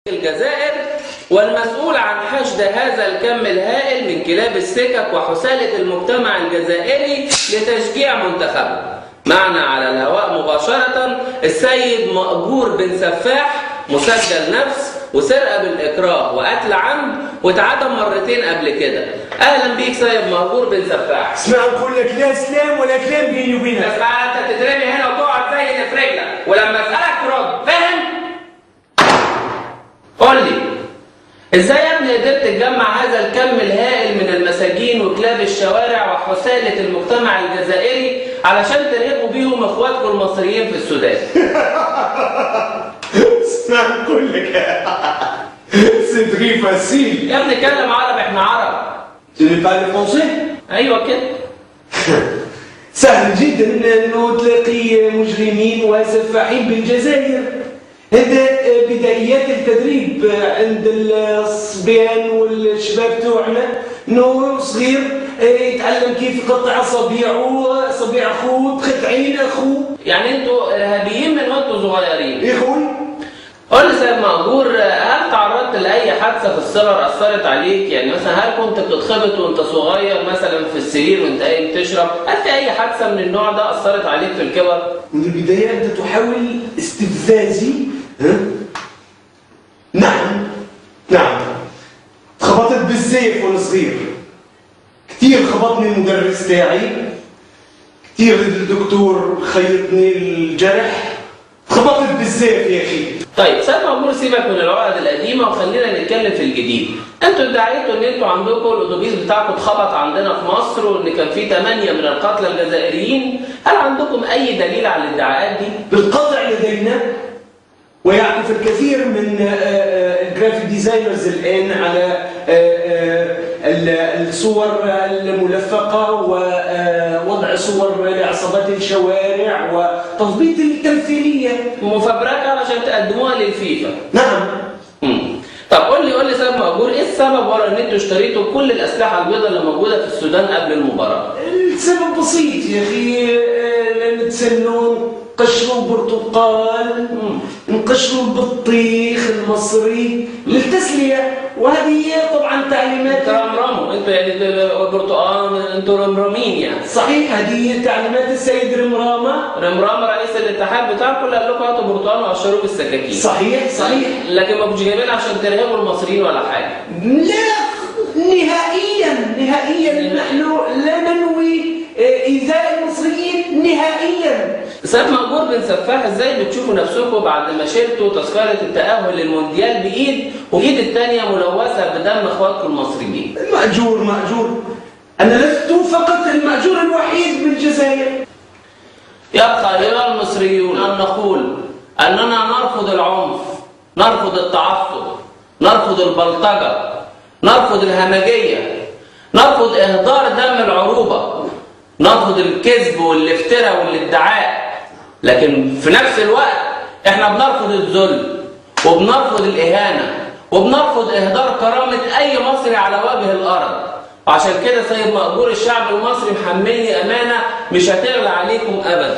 الجزائر، والمسؤول عن حشد هذا الكم الهائل من كلاب السكك وحثالة المجتمع الجزائري لتشجيع منتخبه. معنا على الهواء مباشرة السيد مأجور بن سفاح، مسجل نفس وسرقة بالإكراه وقتل عمد واتعدم مرتين قبل كده. أهلا بيك سيد مأجور بن سفاح. اسمع، نقول لك لا سلام ولا كلام بيني وبينك. اسمع، أنت تترمي هنا وتقعد زي اللي في رجلك، ولما أسألك ترد، فاهم؟ قول لي ازاي يا ابني قدرت تجمع هذا الكم الهائل من المساجين وكلاب الشوارع وحثالة المجتمع الجزائري علشان ترهبوا بيهم اخواتكم المصريين في السودان؟ اسمع نقول لك سي تري فاسيل يا ابني اتكلم عربي، احنا عرب. Tu ne parles français؟ ايوه كده. سهل جدا انه تلاقي مجرمين وسفاحين بالجزائر. هذا بدايات التدريب عند الصبيان والشباب توعنا، انه صغير يتعلم كيف يقطع اصابيعه، اصابيع اخوه، تخد عين اخوه. يعني انتوا ارهابيين من وانتوا صغيرين؟ يا اخوي قول لي سيد مأجور، هل تعرضت لأي حادثة في الصغر أثرت عليك؟ يعني مثلا هل كنت بتتخبط وأنت صغير مثلا في السرير وأنت قايم تشرب؟ هل في أي حادثة من النوع ده أثرت عليك في الكبر؟ منذ البداية أنت تحاول استفزازي، ها؟ نعم تخبطت بالزيف وأنا صغير. كثير خبطني المدرس تاعي، كثير الدكتور خيطني الجرح، خبطت بالزيف يا أخي. طيب سيد مأجور، سيبك من العقد القديمة وخلينا نتكلم في الجديد. انتوا ادعيتوا ان انتوا عندكم الاتوبيس بتاعكم اتخبط عندنا في مصر وان كان في 8 من القتلى الجزائريين، هل عندكم اي دليل على الادعاءات دي؟ بالقطع لدينا، ويعكف الكثير من الجرافيك ديزاينرز الآن على الصور الملفقة ووضع صور لعصابات الشوارع وتظبيط التمثيلية مفبركة علشان تقدموها للفيفا. نعم. طب قول لي سيد مأجور، ايه السبب ورا ان انتوا اشتريتوا كل الاسلحة البيضاء اللي موجودة في السودان قبل المباراة؟ السبب بسيط يا أخي، نتسلوا نقشروا برتقال، نقشروا البطيخ المصري للتسلية، وهذه طبعا تعليمات. ترمرموا انتوا، يعني برتقال انتوا رمرمين يعني. صحيح، هذه تعليمات السيد رمرامة. رمرامة رئيس الاتحاد بتاعكم اللي قال لكم هاتوا برتقال وقشروه بالسكاكين. صحيح. لكن ما كنتش جايبين عشان ترهبوا المصريين ولا حاجة. لا، نهائيا نحن لا ننوي إيذاء المصريين نهائيا. سيد مأجور بن سفاح، ازاي بتشوفوا نفسكم بعد ما شلتوا تذكرة التأهل للمونديال بإيد وإيد الثانية ملوثة بدم اخواتكم المصريين؟ مأجور، أنا لست فقط المأجور الوحيد بالجزائر. يبقى أيها المصريون أن نقول أننا نرفض العنف، نرفض التعصب، نرفض البلطجة، نرفض الهمجية، نرفض إهدار دم العروبة، نرفض الكذب والافتراء والادعاء، لكن في نفس الوقت احنا بنرفض الذل وبنرفض الإهانة وبنرفض إهدار كرامة أي مصري على وجه الأرض. وعشان كده سيد مأجور، الشعب المصري محملني أمانة مش هتغلى عليكم أبدا.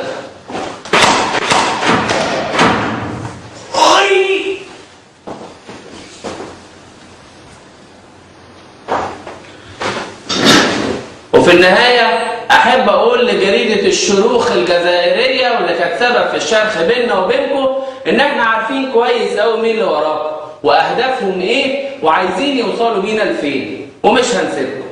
وفي النهاية أحب أقول لجريدة الشروخ الجزائرية واللي كانت سبب في الشرخ بيننا وبينكم إن إحنا عارفين كويس أوي مين اللي وراكم وأهدافهم إيه وعايزين يوصلوا بينا لفين، ومش هنسيبكم.